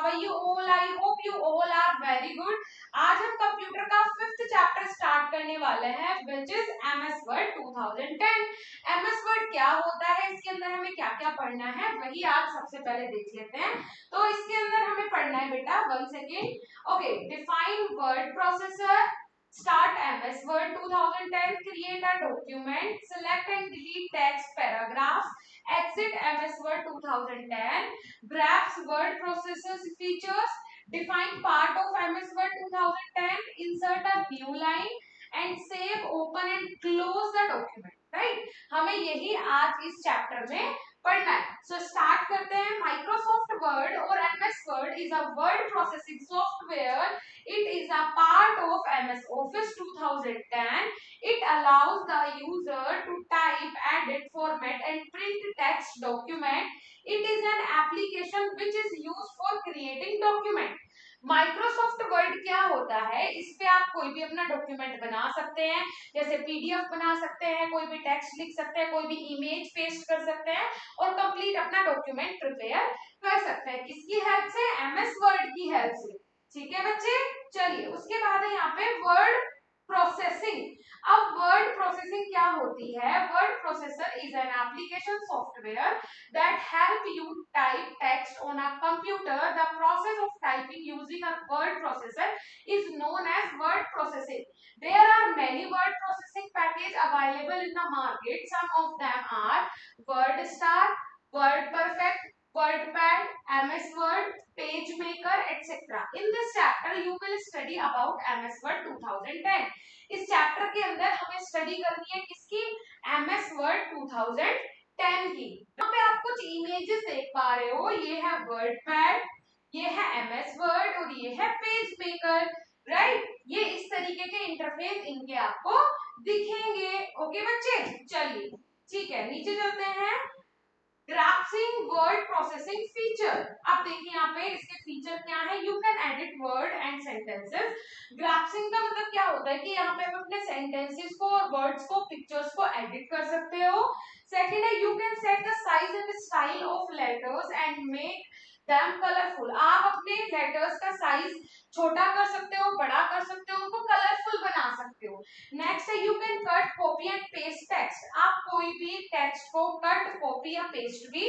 How are you all? I hope you all are very good. आज हम computer का 5th chapter start करने वाले हैं which is MS word 2010। MS word क्या होता है, इसके अंदर हमें क्या क्या पढ़ना है, वही आज सबसे पहले देख लेते हैं। तो इसके अंदर हमें पढ़ना है बेटा 1 second. Okay, define word processor, start MS Word 2010, create a document, select and delete text paragraphs, exit MS Word 2010, grabs word processors features, define part of MS Word 2010, insert a new line and save, open and close the document, right? हमें यही आज इस chapter में पढ़ना है। So start करते हैं। Microsoft word और MS word is a word processing software. It is a part of MS Office 2010. It allows the user to type, edit, format and print text document. It is an application which is used for creating document. Microsoft word क्या होता है, इस पे आप कोई भी अपना document बना सकते हैं, जैसे पीडीएफ बना सकते हैं, कोई भी टेक्स्ट लिख सकते हैं, कोई भी इमेज पेस्ट कर सकते हैं और कंप्लीट अपना डॉक्यूमेंट प्रिपेयर कर सकते हैं। किसकी हेल्प से? एमएस वर्ड की हेल्प से। ठीक है बच्चे, चलिए उसके बाद है यहाँ पे वर्ड प्रोसेसिंग। अब वर्ड प्रोसेसिंग क्या होती है? Word processor is an application software that help you type text on a computer. The process of typing using a word processor is known as word processing. There are many word processing package available in the market. Some of them are WordStar, WordPerfect, WordPad, MS Word, PageMaker, etc. In this chapter, you will study about MS Word 2010. इस chapter के अंदर हमें study करनी है किसकी? MS Word 2010 की। यहाँ पे आप कुछ इमेजेस देख पा रहे हो, ये है WordPad, ये है MS Word और ये है PageMaker, राइट? ये इस तरीके के इंटरफेस इनके आपको दिखेंगे। ओके बच्चे, चलिए ठीक है, नीचे चलते हैं। ग्राफ्सिंग वर्ड प्रोसेसिंग फीचर। अब देखिए यहाँ पे इसके फीचर क्या है। You can edit word and sentences. ग्राफ्सिंग का मतलब क्या होता है कि यहाँ पे आप अपने सेंटेंसेस को और वर्ड्स को, पिक्चर्स को एडिट कर सकते हो। सेकंड है you can set the size and style of letters and make them colourful. आप अपने लेटर्स का साइज छोटा कर सकते हो, बड़ा कर सकते हो, उनको कलरफुल बना सकते हो। नेक्स्ट है you can cut, copy and paste text. आप कोई भी टेक्स्ट को कट, कॉपी या पेस्ट भी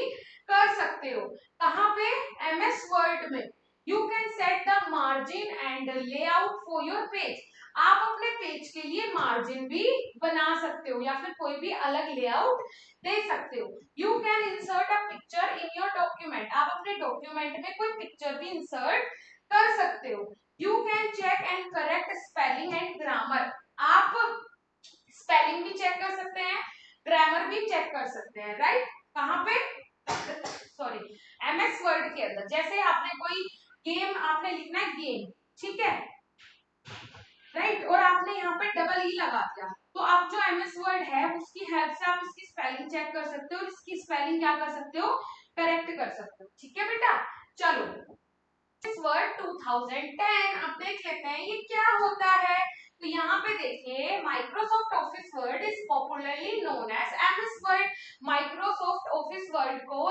कर सकते हो। कहाँ पे? एमएस वर्ड में। You can set the margin and layout for your page. आप अपने पेज के लिए मार्जिन भी बना सकते हो या फिर कोई भी अलग लेआउट दे सकते हो। You can insert a picture in your document. आप अपने डॉक्यूमेंट में कोई पिक्चर भी इंसर्ट कर सकते हो। You can check and correct spelling and grammar. आप स्पेलिंग भी चेक कर सकते हैं, ग्रामर भी चेक कर सकते हैं, राइट? कहाँ पे? सॉरी, एमएस वर्ड के अंदर। जैसे आपने कोई गेम आपने लिखना है, गेम, ठीक है, राइट? और आपने यहाँ पे डबल ई लगा दिया, तो आप जो एमएस वर्ड है उसकी हेल्प से आप इसकी स्पेलिंग चेक कर सकते हो और इसकी स्पेलिंग क्या कर सकते हो? करेक्ट कर सकते हो। ठीक है बेटा, चलो वर्ड 2010 अब देख लेते हैं ये क्या होता है। तो यहाँ पे देखिए, Microsoft Office Word is popularly known as MS Word. Microsoft Office Word को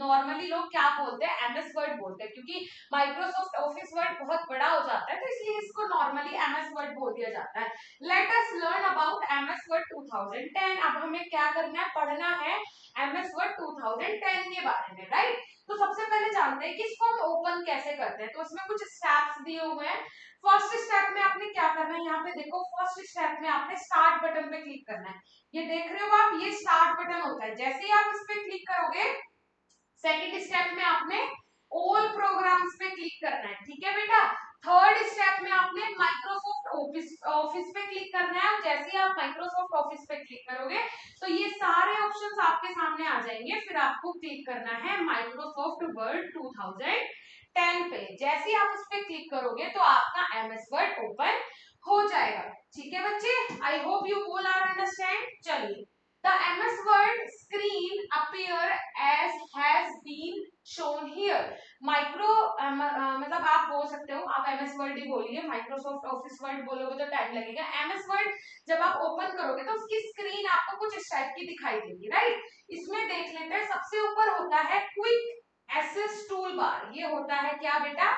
नॉर्मली लोग क्या बोलते हैं? एमएस वर्ड बोलते हैं, क्योंकि माइक्रोसॉफ्ट ऑफिस वर्ड बहुत बड़ा हो जाता है तो इसलिए इसको नॉर्मली एमएस वर्ड बोल दिया जाता है। Let us learn about MS word 2010। अब हमें क्या करना है? पढ़ना है एमएस वर्ड 2010 के बारे में, राइट? तो सबसे पहले जानते हैं कि इसको हम ओपन कैसे करते हैं। तो इसमें कुछ स्टेप्स दिए हुए हैं। फर्स्ट स्टेप में आपने क्या करना है, यहाँ पे देखो, फर्स्ट स्टेप में आपने स्टार्ट बटन पे क्लिक करना है। ये देख रहे हो आप, ये स्टार्ट बटन होता है। जैसे ही आप इस पे क्लिक करोगे, सेकंड स्टेप में आपने ऑल प्रोग्राम्स पे क्लिक करना है, ठीक है बेटा। थर्ड स्टेप में आपने माइक्रोसॉफ्ट ऑफिस पे क्लिक करना है। जैसे ही आप माइक्रोसॉफ्ट ऑफिस पे क्लिक करोगे तो ये सारे ऑप्शंस आपके सामने आ जाएंगे। फिर आपको क्लिक करना है माइक्रोसॉफ्ट वर्ड 2010 पे। जैसे ही आप उस पे क्लिक करोगे तो आपका एमएस वर्ड ओपन हो जाएगा। ठीक है बच्चे, I hope you all are understand. चलिए, the MS Word screen appear as has been shown here. Micro मतलब आप बोल सकते हो, आप MS Word ही बोलिए, माइक्रोसॉफ्ट ऑफिस वर्ड बोलोगे तो टाइम लगेगा। MS Word जब आप ओपन करोगे तो उसकी स्क्रीन आपको कुछ इस टाइप की दिखाई देगी, राइट? इसमें देख लेते हैं, सबसे ऊपर होता है क्विक एसेस टूल बार, ये होता है क्या बेटा,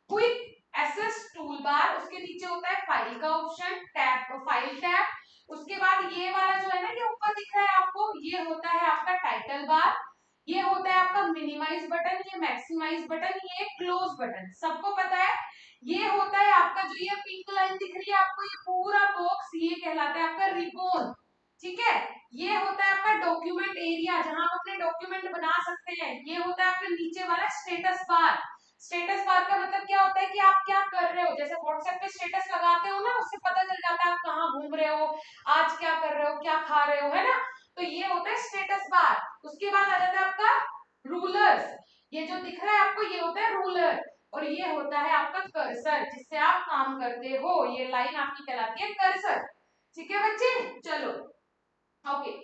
क्विक एसेस टूल बार। उसके नीचे होता है फाइल का ऑप्शन, टैब, फाइल टैब। उसके बाद ये वाला जो है ना, ये ऊपर दिख रहा है आपको, ये होता है आपका टाइटल बार। ये होता है आपका मिनिमाइज बटन, ये मैक्सिमाइज बटन, ये क्लोज बटन, सबको पता है। ये होता है आपका जो ये पिंक लाइन दिख रही है आपको, ये पूरा बॉक्स ये कहलाता है आपका रिबन, ठीक है। ये होता है आपका डॉक्यूमेंट एरिया, जहां आप अपने डॉक्यूमेंट बना सकते हैं। ये होता है आपका नीचे वाला स्टेटस बार। स्टेटस बार का मतलब क्या होता है कि आप क्या कर रहे हो, जैसे व्हाट्सएप पे स्टेटस लगाते हो ना, उससे पता चल जाता है आप कहाँ घूम रहे हो, आज क्या कर रहे हो, क्या खा रहे हो, है ना। तो ये होता है स्टेटस बार। उसके बाद आ जाता है आपका रूलर्स, ये जो दिख रहा है आपको ये होता है रूलर। और ये होता है आपका कर्सर, जिससे आप काम करते हो, ये लाइन आपकी कहलाती है कर्सर, ठीक है बच्चे। चलो ओके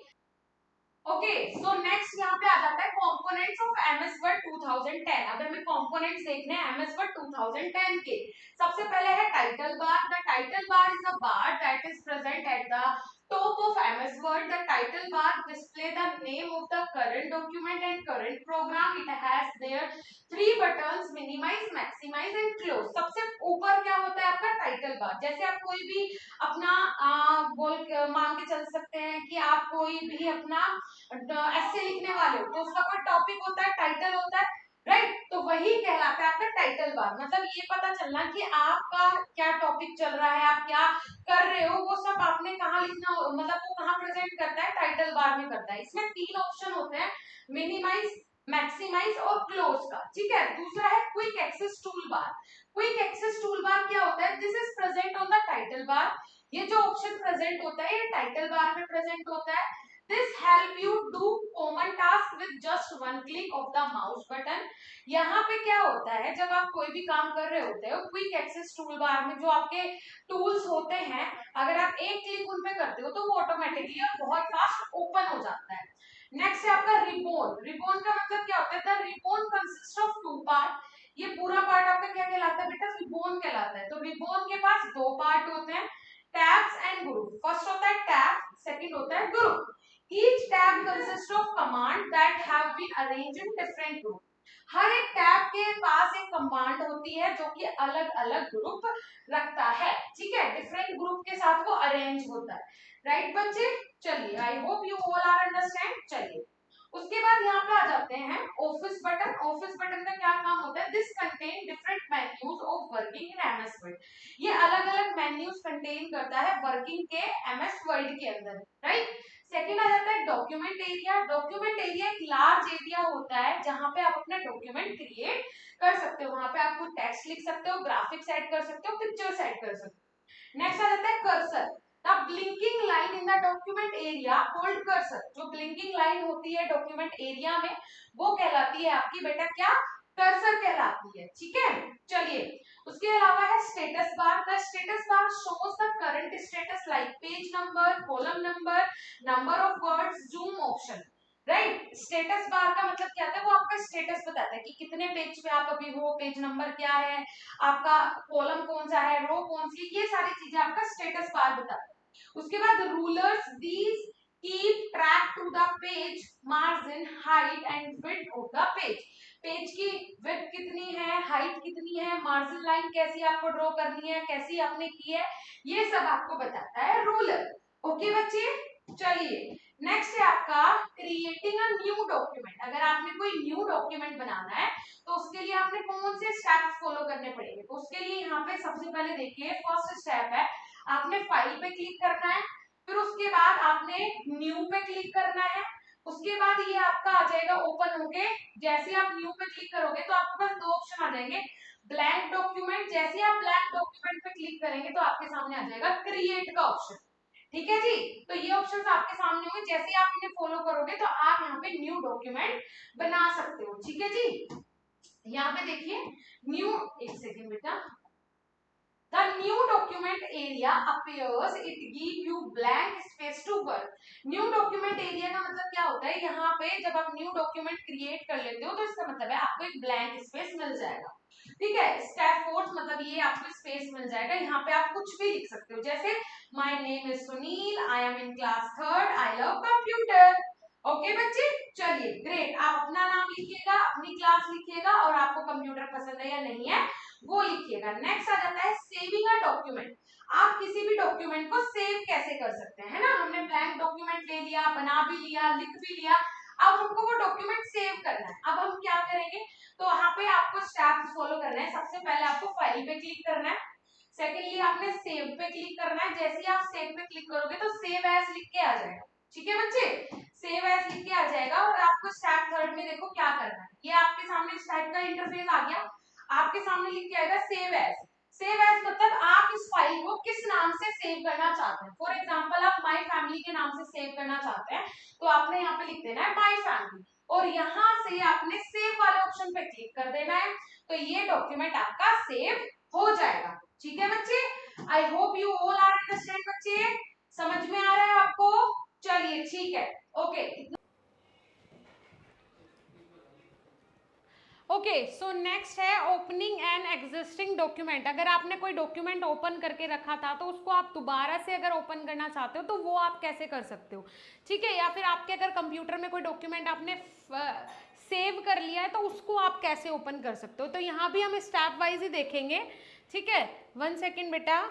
ओके, सो नेक्स्ट यहाँ पे आ जाता है कंपोनेंट्स ऑफ एमएस वर्ड 2010। अब हमें कंपोनेंट्स देखने हैं एमएस वर्ड 2010 के। सबसे पहले है title bar. The title bar is a bar that is present at the top of MS Word. The title bar display the name of the current document and current program. It has there three buttons: minimize, maximize and close. सबसे ऊपर क्या होता है आपका title bar. जैसे आप कोई भी अपना मान के चल सकते हैं कि आप कोई भी अपना ऐसे लिखने वाले हो, तो उसका कोई टॉपिक होता है, टाइटल होता है, राइट। तो वही कहलाता है आपका टाइटल बार। मतलब ये पता चलना कि आपका क्या टॉपिक चल रहा है, आप क्या कर रहे हो, वो सब आपने कहाँ लिखना हो, मतलब वो कहाँ प्रेजेंट करता है, टाइटल बार में करता है। इसमें तीन ऑप्शन होते हैं, मिनिमाइज, मैक्सिमाइज और क्लोज का, ठीक है। दूसरा है quick access tool bar. Quick access tool bar क्या होता है, this is present on the title bar. ये जो ऑप्शन प्रेजेंट होता है ये टाइटल बार में प्रेजेंट होता है। This help you do common task with just one click of the mouse button. यहाँ पे क्या होता है, जब आप कोई भी काम कर रहे होते हो, क्विक एक्सेस टूल बार में जो आपके टूल्स होते हैं, अगर आप एक क्लिक उन पे करते हो तो वो ऑटोमेटिकली और बहुत फास्ट ओपन हो जाता है। नेक्स्ट है आपका रिबोन। रिबोन का मतलब क्या होता है, the ribbon consist of two part. ये पूरा पार्ट आपका क्या कहलाता है बेटा, रिबोन कहलाता है। तो रिबोन के पास दो पार्ट होते हैं, टैब्स एंड ग्रुप। फर्स्ट होता है टैब, सेकंड होता है group. Each tab consists of command that have been arranged in different group. हर एक टैब के पास एक कमांड होती है जो कि अलग अलग ग्रुप रखता है, ठीक है। डिफरेंट ग्रुप के साथ वो अरेंज होता है, राइट बच्चे। चलिए, I hope you all are understand. चलिए उसके बाद यहाँ पे आ जाते हैं ऑफिस बटन। ऑफिस बटन का क्या काम होता है, this contain different menus of working in MS word. ये अलग अलग मेन्यूज कंटेन करता है वर्किंग के एमएस वर्ड के अंदर, राइट। सेकेंड आ जाता है डॉक्यूमेंट एरिया। डॉक्यूमेंट एरिया एक लार्ज एरिया होता है जहां पे आप अपना डॉक्यूमेंट क्रिएट कर सकते हो। वहां पे आप कुछ टेक्स्ट लिख सकते हो, ग्राफिक्स ऐड कर सकते हो, पिक्चर्स ऐड कर सकते हो। नेक्स्ट आ जाता है cursor. The blinking line in the document area called cursor. जो ब्लिंकिंग लाइन होती है डॉक्यूमेंट एरिया में, वो कहलाती है आपकी बेटा क्या, कर्सर कहलाती है, ठीक है। चलिए उसके अलावा है status bar. The status bar shows the current status like page number, column number, number of words, zoom option, right. Status bar का मतलब क्या होता है, वो आपका स्टेटस बताता है कि कितने पेज पे आप अभी हो, पेज नंबर क्या है आपका, कॉलम कौन सा है, रो कौन सी, ये सारी चीजें आपका स्टेटस बार बताता है। उसके बाद rulers, these keep track to the page margin, height and width of the page. Page की विड्थ कितनी है, हाइट कितनी है, मार्जिन लाइन कैसी आपको ड्रॉ करनी है, कैसी आपने की है, ये सब आपको बताता है रूलर। ओके बच्चे। चलिए नेक्स्ट है आपका क्रिएटिंग अ न्यू डॉक्यूमेंट। अगर आपने कोई न्यू डॉक्यूमेंट बनाना है तो उसके लिए आपने कौन से स्टेप्स फॉलो करने पड़ेंगे। तो उसके लिए यहाँ पे सबसे पहले देखिए, फर्स्ट स्टेप है आपने फाइल पे क्लिक करना है, फिर उसके बाद आपने न्यू पे क्लिक करना है, उसके बाद ये आपका आ जाएगा ओपन होके। जैसे आप न्यू पे क्लिक करोगे तो आपके पास दो ऑप्शन आ जाएंगे, ब्लैंक डॉक्यूमेंट। जैसे आप ब्लैंक डॉक्यूमेंट पे क्लिक करेंगे तो आपके सामने आ जाएगा क्रिएट का ऑप्शन, ठीक है जी। तो ये ऑप्शंस आपके सामने होंगे, जैसे आप इन्हें फॉलो करोगे तो आप यहाँ पे न्यू डॉक्यूमेंट बना सकते हो, ठीक है जी। यहाँ पे देखिए न्यू, एक सेकेंड बेटा, the new document area appears, it give you blank space to work. New document area का मतलब क्या होता है, यहाँ पे जब आप न्यू डॉक्यूमेंट क्रिएट कर लेते हो तो इसका मतलब है आपको एक ब्लैंक स्पेस मिल जाएगा, ठीक है। स्टेप फोर्थ मतलब ये आपको स्पेस मिल जाएगा, यहाँ पे आप कुछ भी लिख सकते हो, जैसे my name is Sunil, I am in class third, I love computer, okay बच्चे, चलिए ग्रेट। आप अपना नाम लिखिएगा, अपनी क्लास लिखिएगा और आपको कंप्यूटर पसंद है या नहीं है वो लिखिएगा। नेक्स्ट आ जाता है सेविंग अ डॉक्यूमेंट। आप किसी भी डॉक्यूमेंट को सेव कैसे कर सकते हैं, है ना। हमने ब्लैंक डॉक्यूमेंट ले लिया, बना भी लिया, लिख भी लिया, अब हमको वो डॉक्यूमेंट सेव करना है। अब हम क्या करेंगे, तो वहां पे आपको स्टेप्स फॉलो करना है। सबसे पहले आपको फाइल पे क्लिक करना है, सेकेंडली आपने सेव पे क्लिक करना है। जैसे ही आप सेव पे क्लिक करोगे तो सेव एज लिख के आ जाएगा, ठीक है बच्चे, सेव एज लिख के आ जाएगा। और आपको स्टेप थर्ड में देखो क्या करना है, ये आपके सामने इस टाइप का इंटरफेस आ गया। आपके सामने लिख के आएगा सेव एज। सेव एज मतलब आप इस फाइल को किस नाम से सेव करना चाहते हैं। फॉर एग्जांपल आप माय फैमिली के नाम से सेव करना चाहते हैं, तो आपने यहाँ पे लिख देना है माय फैमिली और यहाँ से आपने सेव वाले ऑप्शन पे क्लिक कर देना है, तो ये डॉक्यूमेंट आपका सेव हो जाएगा। ठीक है बच्चे, I hope you all are understand बच्चे, समझ में आ रहा है आपको। चलिए ठीक है, ओके ओके। सो नेक्स्ट है ओपनिंग एन एग्जिस्टिंग डॉक्यूमेंट। अगर आपने कोई डॉक्यूमेंट ओपन करके रखा था तो उसको आप दोबारा से अगर ओपन करना चाहते हो तो वो आप कैसे कर सकते हो, ठीक है। या फिर आपके अगर कंप्यूटर में कोई डॉक्यूमेंट आपने सेव कर लिया है तो उसको आप कैसे ओपन कर सकते हो, तो यहाँ भी हम स्टेप वाइज ही देखेंगे, ठीक है। 1 सेकेंड बेटा।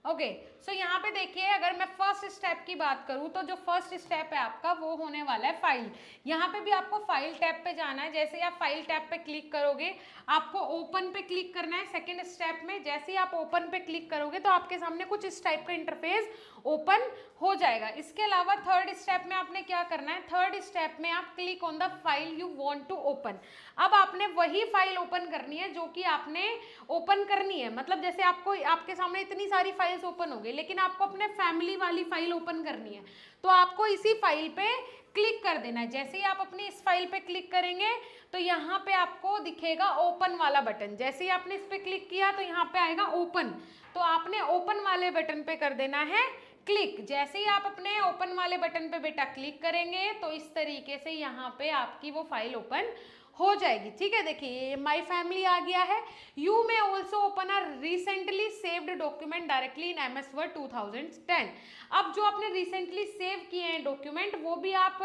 ओके, सो यहाँ पे देखिए, अगर मैं फर्स्ट स्टेप की बात करूँ तो जो फर्स्ट स्टेप है आपका वो होने वाला है फाइल। यहाँ पे भी आपको फाइल टैब पे जाना है। जैसे ही आप फाइल टैब पे क्लिक करोगे आपको ओपन पे क्लिक करना है सेकंड स्टेप में। जैसे ही आप ओपन पे क्लिक करोगे तो आपके सामने कुछ इस टाइप का इंटरफेस ओपन हो जाएगा। इसके अलावा थर्ड स्टेप में आपने क्या करना है, थर्ड स्टेप में आप click on the file you want to open. अब आपने वही फाइल ओपन करनी है जो कि आपने ओपन करनी है। मतलब जैसे आपको आपके सामने इतनी सारी फाइल्स ओपन हो गई, लेकिन आपको अपने फैमिली वाली फाइल ओपन करनी है, तो आपको इसी फाइल पे क्लिक कर देना है। जैसे ही आप अपनी इस फाइल पे क्लिक करेंगे तो यहाँ पे आपको दिखेगा ओपन वाला बटन। जैसे ही आपने इस पे क्लिक किया तो यहाँ पे आएगा ओपन, तो आपने ओपन वाले बटन पे कर देना है क्लिक। जैसे ही आप अपने ओपन वाले बटन पे बेटा क्लिक करेंगे तो इस तरीके से यहाँ पे आपकी वो फाइल ओपन हो जाएगी, ठीक है। देखिए माय फैमिली आ गया है। You may also open a recently saved document directly in M S Word 2010। अब जो आपने रिसेंटली सेव किए हैं डॉक्यूमेंट वो भी आप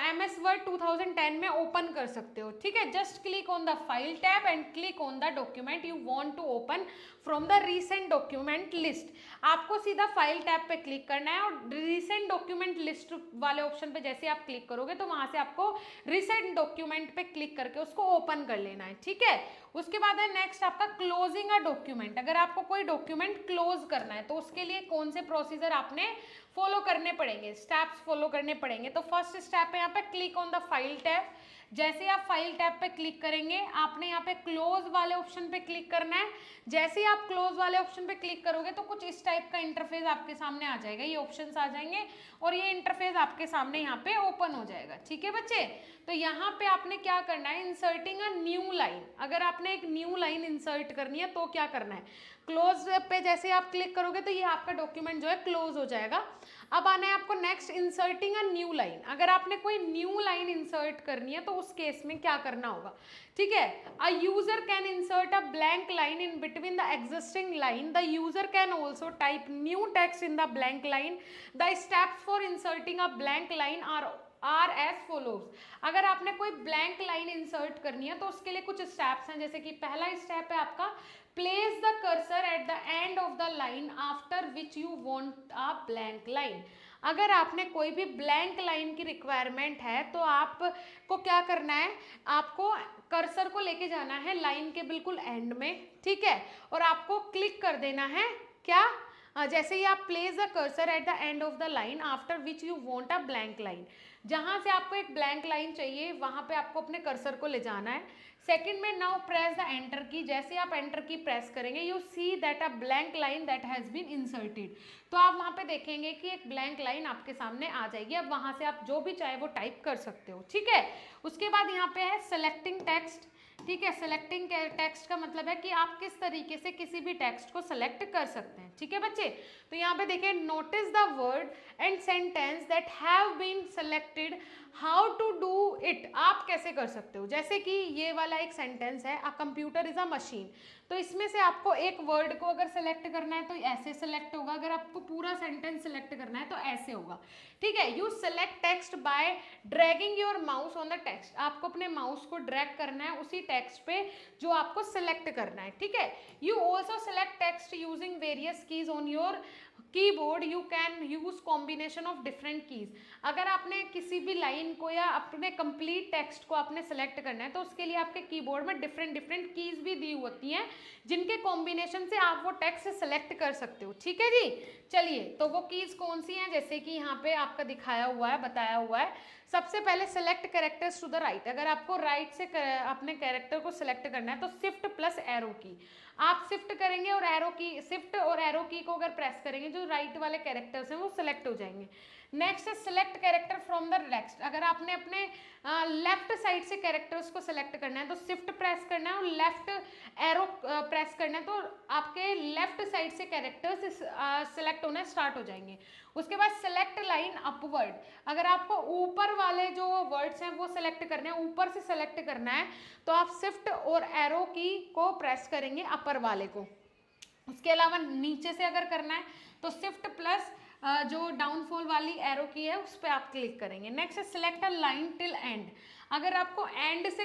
एम एस वर्ड 2010 में ओपन कर सकते हो, ठीक है। Just click on the file tab and click on the document you want to open from the recent document list. आपको सीधा फाइल टैब पे क्लिक करना है और रीसेंट डॉक्यूमेंट लिस्ट वाले ऑप्शन पे जैसे आप क्लिक करोगे तो वहां से आपको रीसेंट डॉक्यूमेंट पे क्लिक करके उसको ओपन कर लेना है, ठीक है। उसके बाद है नेक्स्ट आपका क्लोजिंग अ डॉक्यूमेंट। अगर आपको कोई डॉक्यूमेंट क्लोज करना है तो उसके लिए कौन से प्रोसीजर आपने फॉलो करने पड़ेंगे, स्टेप्स फॉलो करने पड़ेंगे। तो फर्स्ट स्टेप है यहाँ पे click on the file tab. जैसे आप फाइल टैब पे क्लिक करेंगे आपने यहाँ पे क्लोज वाले ऑप्शन पे क्लिक करना है। जैसे ही आप क्लोज वाले ऑप्शन पे क्लिक करोगे तो कुछ इस टाइप का इंटरफेस आपके सामने आ जाएगा, ये ऑप्शंस आ जाएंगे और ये इंटरफेस आपके सामने यहाँ पे ओपन हो जाएगा, ठीक है बच्चे। तो यहाँ पे आपने क्या करना है, इंसर्टिंग अ न्यू लाइन। अगर आपने एक न्यू लाइन इंसर्ट करनी है तो क्या करना है, क्लोज पे जैसे आप क्लिक करोगे तो ये आपका डॉक्यूमेंट जो है क्लोज हो जाएगा। अब आना है आपको नेक्स्ट इंसर्टिंग अ न्यू लाइन। अगर आपने कोई न्यू लाइन इंसर्ट करनी है तो उस केस में क्या करना होगा, ठीक है। A user can insert a blank line in between the existing line. The user can also type new text in the blank line. The steps for inserting a blank line are as follows. अगर आपने कोई blank line insert करनी है तो उसके लिए कुछ steps हैं। जैसे कि पहला स्टेप है आपका place the cursor at the end of the line after which you want a blank line. अगर आपने कोई भी ब्लैंक लाइन की रिक्वायरमेंट है तो आपको क्या करना है, आपको कर्सर को लेके जाना है लाइन के बिल्कुल एंड में, ठीक है। और आपको क्लिक कर देना है क्या, जैसे ही आप place the cursor at the end of the line after which you want a blank line. जहां से आपको एक ब्लैंक लाइन चाहिए वहां पे आपको अपने कर्सर को ले जाना है। सेकंड में नाउ प्रेस द एंटर की। जैसे आप एंटर की प्रेस करेंगे you see that a blank line that has been inserted. तो आप वहां पे देखेंगे कि एक ब्लैंक लाइन आपके सामने आ जाएगी। अब वहां से आप जो भी चाहे वो टाइप कर सकते हो, ठीक है। उसके बाद यहाँ पे है सेलेक्टिंग टेक्स्ट, ठीक है। सेलेक्टिंग टेक्स्ट का मतलब है कि आप किस तरीके से किसी भी टेक्स्ट को सेलेक्ट कर सकते हैं, ठीक है बच्चे। तो यहाँ पे देखिए notice the word and sentence that have been selected how to do it, आप कैसे कर सकते हो। जैसे कि ये वाला एक सेंटेंस है, a computer is a machine, तो इसमें से आपको एक वर्ड को अगर सेलेक्ट करना है तो ऐसे सेलेक्ट होगा, अगर आपको पूरा सेंटेंस सेलेक्ट करना है तो ऐसे होगा, ठीक है। You select text bye dragging your mouse on the text, आपको अपने माउस को ड्रैग करना है उसी टेक्स्ट पे जो आपको सेलेक्ट करना है, ठीक है। You also select text using various keys on your keyboard, you can use combination of different keys, अगर आपने किसी भी लाइन को या अपने कंप्लीट टेक्स्ट को आपने सेलेक्ट करना है तो उसके लिए आपके कीबोर्ड में डिफरेंट डिफरेंट कीज भी दी होती हैं, जिनके कॉम्बिनेशन से आप वो टेक्स्ट सेलेक्ट कर सकते हो, ठीक है जी। चलिए, तो वो कीज कौन सी हैं, जैसे कि यहाँ पे आपका दिखाया हुआ है, बताया हुआ है। सबसे पहले select characters to the right, अगर आपको राइट से अपने कैरेक्टर को सिलेक्ट करना है तो शिफ्ट प्लस एरो की आप शिफ्ट करेंगे और एरो की, शिफ्ट और एरो की को अगर प्रेस करेंगे जो राइट वाले कैरेक्टर्स हैं वो सिलेक्ट हो जाएंगे। नेक्स्ट है select character from the left, अगर आपने अपने लेफ्ट साइड से कैरेक्टर्स को सिलेक्ट करना है तो शिफ्ट प्रेस करना है और लेफ्ट एरो प्रेस करना है, तो आपके लेफ्ट साइड से कैरेक्टर्स सिलेक्ट होना स्टार्ट हो जाएंगे। उसके बाद सेलेक्ट लाइन अपवर्ड, अगर आपको ऊपर वाले जो वर्ड्स हैं वो सेलेक्ट करने हैं, ऊपर से सेलेक्ट करना है तो आप शिफ्ट और एरो की को प्रेस करेंगे अपर वाले को। उसके अलावा नीचे से अगर करना है तो शिफ्ट प्लस जो डाउनफॉल वाली एरो की है उस पर आप क्लिक करेंगे। नेक्स्ट है select a line till and, अगर आपको एंड से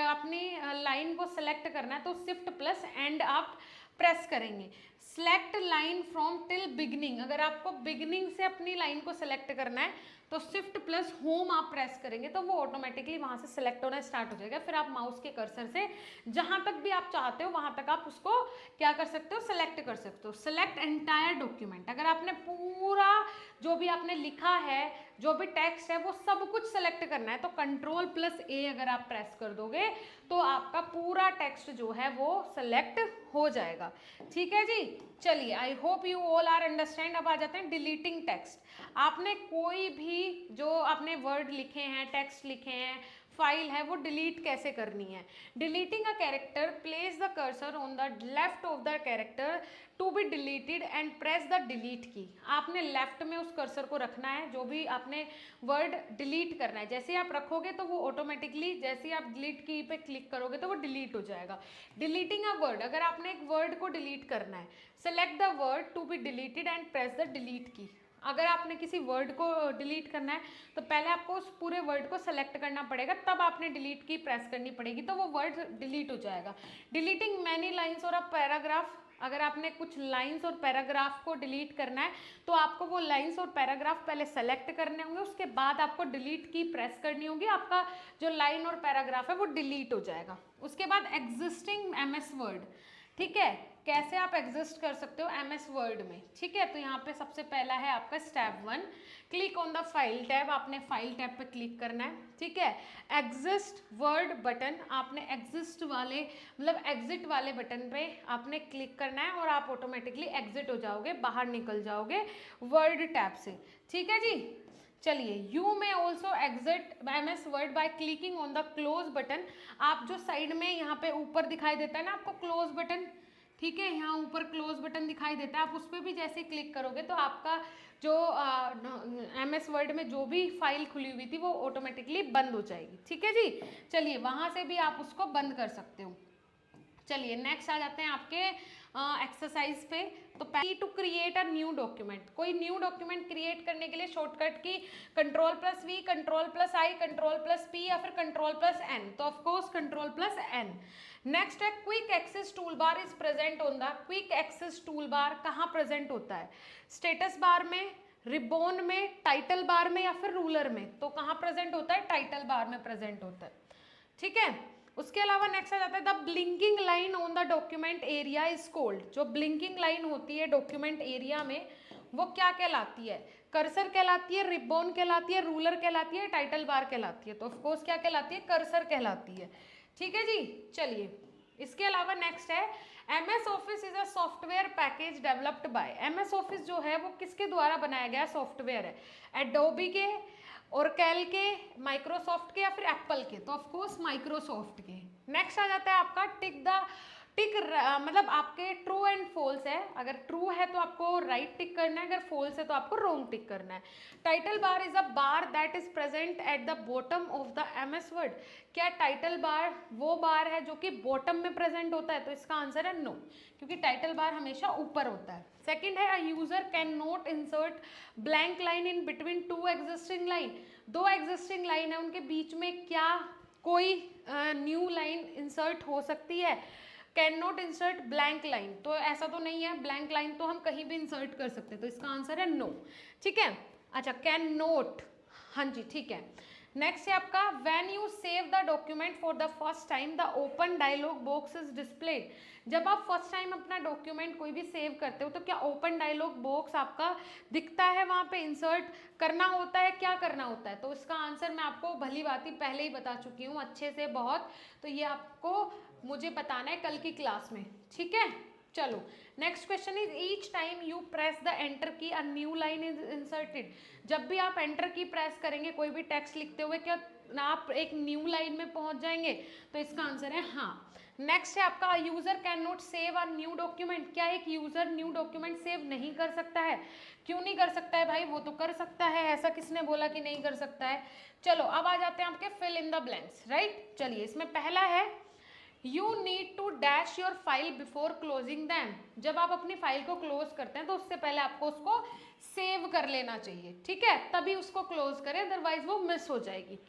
अपनी लाइन को सिलेक्ट करना है तो शिफ्ट प्लस एंड आप प्रेस करेंगे। Select line from till beginning, अगर आपको बिगनिंग से अपनी लाइन को सिलेक्ट करना है तो शिफ्ट प्लस होम आप प्रेस करेंगे तो वो ऑटोमेटिकली वहाँ से सिलेक्ट होना स्टार्ट हो जाएगा। फिर आप माउस के कर्सर से जहाँ तक भी आप चाहते हो वहाँ तक आप उसको क्या कर सकते हो, सेलेक्ट कर सकते हो। सेलेक्ट एंटायर डॉक्यूमेंट, अगर आपने पूरा जो भी आपने लिखा है, जो भी टेक्स्ट है वो सब कुछ सेलेक्ट करना है तो कंट्रोल प्लस ए अगर आप प्रेस कर दोगे तो आपका पूरा टेक्स्ट जो है वो सेलेक्ट हो जाएगा, ठीक है जी। चलिए, I hope you all are understand. अब आ जाते हैं डिलीटिंग टेक्स्ट। आपने कोई भी जो आपने वर्ड लिखे हैं, टेक्स्ट लिखे हैं, फाइल है, वो डिलीट कैसे करनी है। Deleting a character, place the cursor on the left of the character to be deleted and press the delete key, आपने लेफ्ट में उस कर्सर को रखना है जो भी आपने वर्ड डिलीट करना है, जैसे आप रखोगे तो वो ऑटोमेटिकली जैसे ही आप डिलीट की पे क्लिक करोगे तो वो डिलीट हो जाएगा। डिलीटिंग अ वर्ड, अगर आपने एक वर्ड को डिलीट करना है, select the word to be deleted and press the delete key, अगर आपने किसी वर्ड को डिलीट करना है तो पहले आपको उस पूरे वर्ड को सेलेक्ट करना पड़ेगा, तब आपने डिलीट की प्रेस करनी पड़ेगी तो वो वर्ड डिलीट हो जाएगा। डिलीटिंग मैनी लाइन्स और अ पैराग्राफ, अगर आपने कुछ लाइन्स और पैराग्राफ को डिलीट करना है तो आपको वो लाइन्स और पैराग्राफ पहले सेलेक्ट करने होंगे, उसके बाद आपको डिलीट की प्रेस करनी होगी, आपका जो लाइन और पैराग्राफ है वो डिलीट हो जाएगा। उसके बाद एग्जिस्टिंग एमएस वर्ड, ठीक है, कैसे आप एग्जिस्ट कर सकते हो एमएस वर्ड में, ठीक है। तो यहाँ पे सबसे पहला है आपका step 1, click on the file tab, आपने फाइल टैब पे क्लिक करना है, ठीक है। एग्जिस्ट वर्ड बटन, आपने एग्जिस्ट वाले मतलब एग्जिट वाले बटन पे आपने क्लिक करना है और आप ऑटोमेटिकली एग्जिट हो जाओगे, बाहर निकल जाओगे वर्ड टैब से, ठीक है जी। चलिए, यू में also exit MS word by clicking on the close button, आप जो साइड में यहाँ पे ऊपर दिखाई देता है ना आपको क्लोज बटन, ठीक है, यहाँ ऊपर क्लोज बटन दिखाई देता है, आप उस पर भी जैसे क्लिक करोगे तो आपका जो एमएस वर्ड में जो भी फाइल खुली हुई थी वो ऑटोमेटिकली बंद हो जाएगी, ठीक है जी। चलिए, वहाँ से भी आप उसको बंद कर सकते हो। चलिए, नेक्स्ट आ जाते हैं आपके एक्सरसाइज पे। तो to create a new document, कोई न्यू डॉक्यूमेंट क्रिएट करने के लिए शॉर्टकट की control plus V, control plus I, control plus P या फिर कंट्रोल प्लस एन, तो of course control plus N. Next है quick access tool bar is present on the, quick access tool bar कहाँ present होता है, status bar में, रिबोन में, title bar में या फिर रूलर में, तो कहाँ प्रेजेंट होता है, टाइटल बार में प्रेजेंट होता है, ठीक है। उसके अलावा नेक्स्ट आ जाता है the blinking line on the document area is called, जो ब्लिंकिंग लाइन होती है डॉक्यूमेंट एरिया में वो क्या कहलाती है, कर्सर कहलाती है, रिबॉन कहलाती है, रूलर कहलाती है, टाइटल बार कहलाती है, तो ऑफकोर्स क्या कहलाती है, कर्सर कहलाती है, ठीक है जी। चलिए, इसके अलावा नेक्स्ट है MS office is a software package developed by, MS office जो है वो किसके द्वारा बनाया गया सॉफ्टवेयर है, एडोबी के, ओरेकल के, माइक्रोसॉफ्ट के या फिर एप्पल के, तो ऑफकोर्स माइक्रोसॉफ्ट के। नेक्स्ट आ जाता है आपका मतलब आपके ट्रू एंड फॉल्स है, अगर ट्रू है तो आपको राइट टिक करना है, अगर फॉल्स है तो आपको रॉन्ग टिक करना है। Title bar is a bar that is present at the bottom of the MS word. क्या टाइटल बार वो बार है जो कि बॉटम में प्रेजेंट होता है? तो इसका आंसर है नो, क्योंकि टाइटल बार हमेशा ऊपर होता है। सेकंड है, a user can not insert blank line in between two existing line. दो एग्जिस्टिंग लाइन है, उनके बीच में क्या कोई न्यू लाइन इंसर्ट हो सकती है? Can not insert blank line, तो ऐसा तो नहीं है, ब्लैंक लाइन तो हम कहीं भी इंसर्ट कर सकते हैं, तो इसका आंसर है नो। ठीक है, अच्छा कैन नोट, हाँ जी ठीक है। नेक्स्ट है आपका, when you save the document for the first time the open dialog box is displayed. जब आप फर्स्ट टाइम अपना डॉक्यूमेंट कोई भी सेव करते हो तो क्या ओपन डायलॉग बॉक्स आपका दिखता है, वहाँ पे इंसर्ट करना होता है, क्या करना होता है? तो इसका आंसर मैं आपको भली भांति पहले ही बता चुकी हूँ अच्छे से बहुत, तो ये आपको मुझे बताना है कल की क्लास में। ठीक है, चलो next question is, each time you press the enter key a new line is inserted. जब भी आप एंटर की प्रेस करेंगे कोई भी टेक्स्ट लिखते हुए, क्या आप एक न्यू लाइन में पहुंच जाएंगे? तो इसका आंसर है हाँ। नेक्स्ट है आपका, user can not save a new document. क्या एक यूजर न्यू डॉक्यूमेंट सेव नहीं कर सकता है? क्यों नहीं कर सकता है भाई, वो तो कर सकता है, ऐसा किसने बोला कि नहीं कर सकता है? चलो अब आ जाते हैं आपके fill in the blanks, right. चलिए इसमें पहला है, you need to dash your file before closing them. जब आप अपनी फाइल को क्लोज करते हैं तो उससे पहले आपको उसको सेव कर लेना चाहिए, ठीक है, तभी उसको क्लोज करें, अदरवाइज वो मिस हो जाएगी।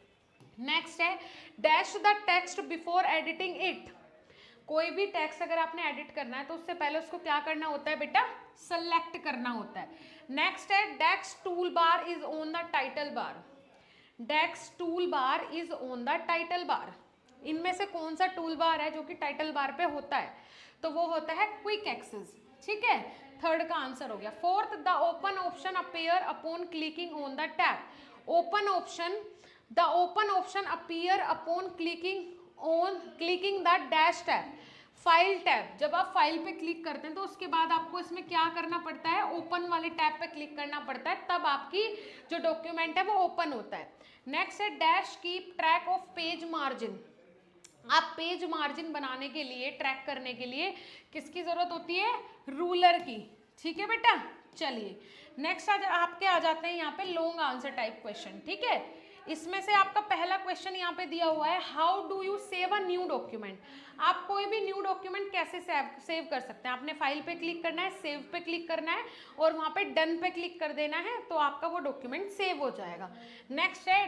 नेक्स्ट है, dash the text before editing it. कोई भी टेक्स्ट अगर आपने एडिट करना है तो उससे पहले उसको क्या करना होता है बेटा? सेलेक्ट करना होता है। नेक्स्ट है, dex tool bar is on the title bar. Dex tool bar is on the title bar. इनमें से कौन सा टूल बार है जो कि टाइटल बार पे होता है? तो वो होता है क्विक एक्सेस, ठीक है, थर्ड का आंसर हो गया। Fourth, the open option appear upon clicking on the tab. Open option, the open option appear upon clicking the dash tab, file tab. जब आप फाइल पे क्लिक करते हैं तो उसके बाद आपको इसमें क्या करना पड़ता है? ओपन वाले टैब पे क्लिक करना पड़ता है, तब आपकी जो डॉक्यूमेंट है वो ओपन होता है। नेक्स्ट है, dash keep track of page margin. आप पेज मार्जिन बनाने के लिए, ट्रैक करने के लिए किसकी जरूरत होती है? रूलर की, ठीक है बेटा। चलिए नेक्स्ट आपके आ जाते हैं यहाँ पे लॉन्ग आंसर टाइप क्वेश्चन, ठीक है। इसमें से आपका पहला क्वेश्चन यहाँ पे दिया हुआ है, how do you save a new document. आप कोई भी न्यू डॉक्यूमेंट कैसे सेव कर सकते हैं? आपने फाइल पे क्लिक करना है, सेव पे क्लिक करना है और वहाँ पे डन पे क्लिक कर देना है, तो आपका वो डॉक्यूमेंट सेव हो जाएगा। नेक्स्ट है,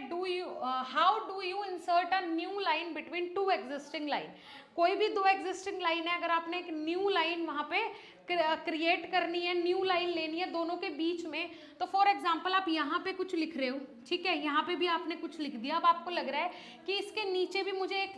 how do you insert a new line between two existing line. कोई भी दो एग्जिस्टिंग लाइन है, अगर आपने एक न्यू लाइन वहाँ पे क्रिएट करनी है, न्यू लाइन लेनी है दोनों के बीच में, तो फॉर एग्जांपल आप यहाँ पे कुछ लिख रहे हो, ठीक है, यहाँ पे भी आपने कुछ लिख दिया, अब आपको लग रहा है कि इसके नीचे भी मुझे एक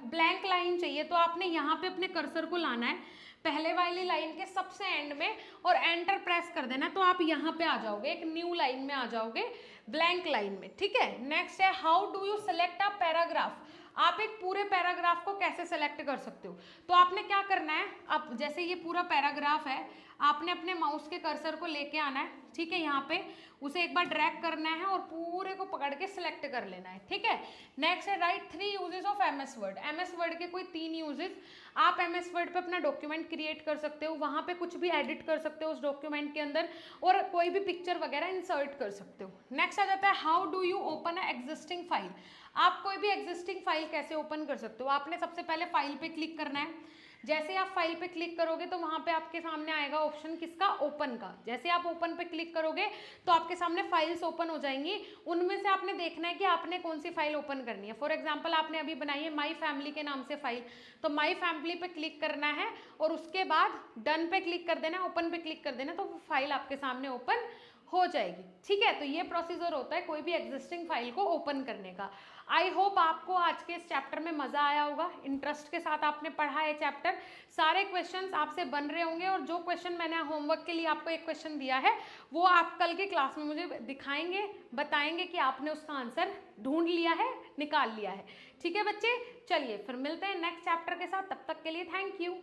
ब्लैंक लाइन चाहिए, तो आपने यहाँ पे अपने कर्सर को लाना है पहले वाली लाइन के सबसे एंड में और एंटर प्रेस कर देना, तो आप यहाँ पे आ जाओगे, एक न्यू लाइन में आ जाओगे, ब्लैंक लाइन में, ठीक है। नेक्स्ट है, how do you select a paragraph. आप एक पूरे पैराग्राफ को कैसे सेलेक्ट कर सकते हो? तो आपने क्या करना है, अब जैसे ये पूरा पैराग्राफ है, आपने अपने माउस के कर्सर को लेके आना है, ठीक है, यहाँ पे उसे एक बार ड्रैग करना है और पूरे को पकड़ के सिलेक्ट कर लेना है, ठीक है। नेक्स्ट है, right 3 uses of MS word. MS word के कोई 3 यूजेस। आप एमएस वर्ड पे अपना डॉक्यूमेंट क्रिएट कर सकते हो, वहाँ पे कुछ भी एडिट कर सकते हो उस डॉक्यूमेंट के अंदर, और कोई भी पिक्चर वगैरह इंसर्ट कर सकते हो। नेक्स्ट आ जाता है, how do you open a existing file. आप कोई भी एग्जिस्टिंग फाइल कैसे ओपन कर सकते हो? आपने सबसे पहले फाइल पे क्लिक करना है, जैसे आप फाइल पे क्लिक करोगे तो वहाँ पे आपके सामने आएगा ऑप्शन किसका? ओपन का। जैसे आप ओपन पे क्लिक करोगे तो आपके सामने फाइल्स ओपन हो जाएंगी, उनमें से आपने देखना है कि आपने कौन सी फाइल ओपन करनी है। फॉर एग्जांपल आपने अभी बनाई है माई फैमिली के नाम से फाइल, तो माई फैमिली पे क्लिक करना है और उसके बाद डन पे क्लिक कर देना, ओपन पे क्लिक कर देना, तो वो फाइल आपके सामने ओपन हो जाएगी, ठीक है। तो ये प्रोसीजर होता है कोई भी एग्जिस्टिंग फाइल को ओपन करने का। आई होप आपको आज के इस चैप्टर में मज़ा आया होगा, इंटरेस्ट के साथ आपने पढ़ा है चैप्टर, सारे क्वेश्चंस आपसे बन रहे होंगे, और जो क्वेश्चन मैंने होमवर्क के लिए आपको एक क्वेश्चन दिया है वो आप कल की क्लास में मुझे दिखाएंगे, बताएंगे कि आपने उसका आंसर ढूंढ लिया है, निकाल लिया है, ठीक है बच्चे। चलिए फिर मिलते हैं नेक्स्ट चैप्टर के साथ, तब तक के लिए थैंक यू।